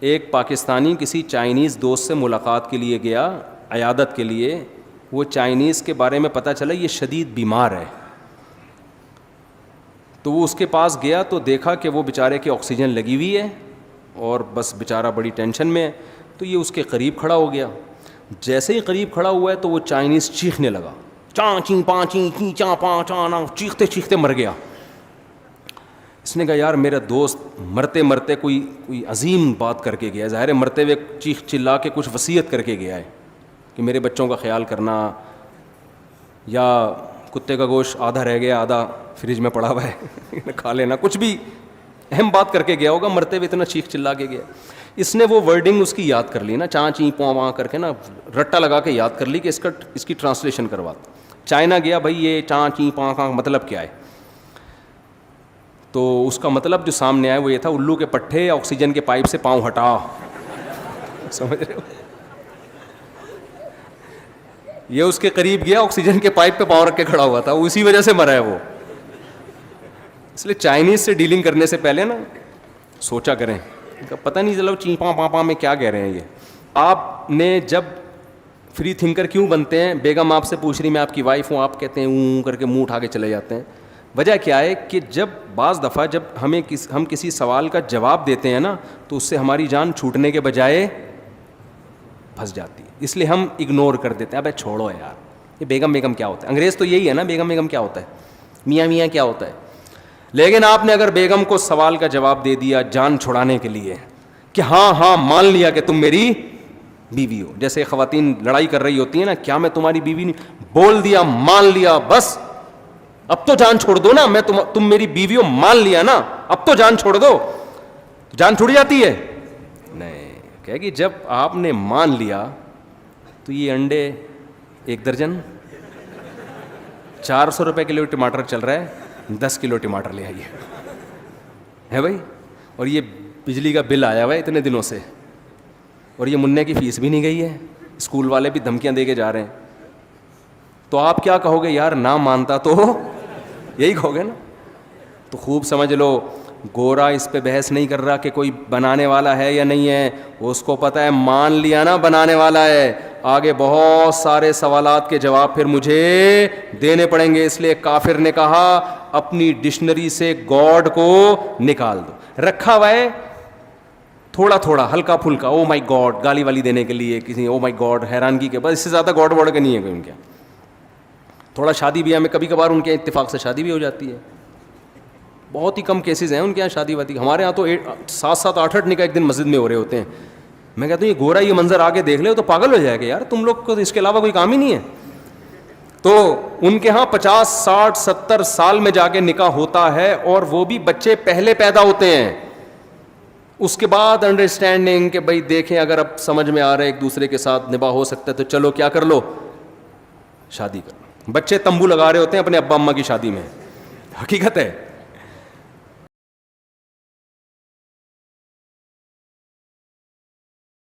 ایک پاکستانی کسی چائنیز دوست سے ملاقات کے لیے گیا, عیادت کے لیے. وہ چائنیز کے بارے میں پتہ چلا یہ شدید بیمار ہے, تو وہ اس کے پاس گیا تو دیکھا کہ وہ بیچارے کی آکسیجن لگی ہوئی ہے اور بس بیچارہ بڑی ٹینشن میں ہے. تو یہ اس کے قریب کھڑا ہو گیا. جیسے ہی قریب کھڑا ہوا ہے تو وہ چائنیز چیخنے لگا, چاں چیں پاں چیں چیں چاں پاں چاں نا, چیختے چیختے مر گیا. اس نے کہا یار میرا دوست مرتے مرتے کوئی عظیم بات کر کے گیا ہے, ظاہر ہے مرتے ہوئے چیخ چلا کے کچھ وصیت کر کے گیا ہے کہ میرے بچوں کا خیال کرنا, یا کتے کا گوشت آدھا رہ گیا آدھا فریج میں پڑا ہوا ہے کھا لینا, کچھ بھی اہم بات کر کے گیا ہوگا, مرتے ہوئے اتنا چیخ چلا کے گیا. اس نے وہ ورڈنگ اس کی یاد کر لی نا, چاں چیں پواں وہاں کر کے نا رٹا لگا کے یاد کر لی کہ اس کی ٹرانسلیشن کروا. چائنا گیا, بھائی یہ چاں چیں پواں کا مطلب کیا ہے؟ تو اس کا مطلب جو سامنے آیا وہ یہ تھا, الو کے پٹھے آکسیجن کے پائپ سے پاؤں ہٹا. سمجھ رہے ہو؟ یہ اس کے قریب گیا, آکسیجن کے پائپ پہ پاؤں رکھ کے کھڑا ہوا تھا, اسی وجہ سے مرا ہے وہ. اس لیے چائنیز سے ڈیلنگ کرنے سے پہلے نا سوچا کریں, پتہ نہیں چلو چیں پاں پاں پاں میں کیا کہہ رہے ہیں یہ. آپ نے جب فری تھنکر کیوں بنتے ہیں؟ بیگم آپ سے پوچھ رہی میں آپ کی وائف ہوں, آپ کہتے ہیں اوں کر کے منہ اٹھا کے چلے جاتے ہیں. وجہ کیا ہے کہ جب بعض دفعہ جب ہم کسی سوال کا جواب دیتے ہیں نا تو اس سے ہماری جان چھوٹنے کے بجائے پھنس جاتی ہے, اس لیے ہم اگنور کر دیتے ہیں. ابے چھوڑو یار, یہ بیگم کیا ہوتا ہے؟ انگریز تو یہی ہے نا, بیگم کیا ہوتا ہے, میاں کیا ہوتا ہے. لیکن آپ نے اگر بیگم کو سوال کا جواب دے دیا جان چھڑانے کے لیے کہ ہاں مان لیا کہ تم میری بیوی ہو, جیسے خواتین لڑائی کر رہی ہوتی ہیں نا, کیا میں تمہاری بیوی نہیں, بول دیا مان لیا, بس اب تو جان چھوڑ دو نا, میں تم میری بیوی ہو, مان لیا نا, اب تو جان چھوڑ دو. جان چھوڑ جاتی ہے؟ نہیں. کہ کہ جب آپ نے مان لیا تو یہ انڈے 1 درجن 400 روپے کلو ٹماٹر چل رہا ہے, 10 کلو ٹماٹر لے آئیے ہے بھائی. اور یہ بجلی کا بل آیا ہوا ہے اتنے دنوں سے, اور یہ منع کی فیس بھی نہیں گئی ہے, اسکول والے بھی دھمکیاں دے کے جا رہے ہیں. تو آپ کیا کہو گے یار, نہ مانتا تو یہی کہو گے نا. تو خوب سمجھ لو, گورا اس پہ بحث نہیں کر رہا کہ کوئی بنانے والا ہے یا نہیں ہے, اس کو پتہ ہے مان لیا نا بنانے والا ہے, آگے بہت سارے سوالات کے جواب پھر مجھے دینے پڑیں گے. اس لیے کافر نے کہا اپنی ڈکشنری سے گاڈ کو نکال دو. رکھا ہوا ہے تھوڑا تھوڑا ہلکا پھلکا, او مائی گاڈ گالی والی دینے کے لیے کسی, او مائی گاڈ حیرانگی کے, بس اس سے زیادہ گاڈ واڈ کا نہیں ہے ان کے. تھوڑا شادی بیاہ میں کبھی کبھار ان کے اتفاق سے شادی بھی ہو جاتی ہے, بہت ہی کم کیسز ہیں ان کے یہاں شادی وادی. ہمارے یہاں تو 7 8 نکاح ایک دن مسجد میں ہو رہے ہوتے ہیں. میں کہتا ہوں یہ گورا یہ منظر آگے دیکھ لے تو پاگل ہو جائے گا یار, تم لوگ کو اس کے علاوہ کوئی کام ہی نہیں ہے. تو ان کے ہاں 50 60 70 سال میں جا کے نکاح ہوتا ہے, اور وہ بھی بچے پہلے پیدا ہوتے ہیں. اس کے بعد انڈرسٹینڈنگ کہ بھائی دیکھیں اگر اب سمجھ میں آ رہا ہے ایک دوسرے کے ساتھ نباہ ہو سکتا ہے تو چلو کیا کر لو, شادی کر. بچے تمبو لگا رہے ہوتے ہیں اپنے ابا اماں کی شادی میں, حقیقت ہے.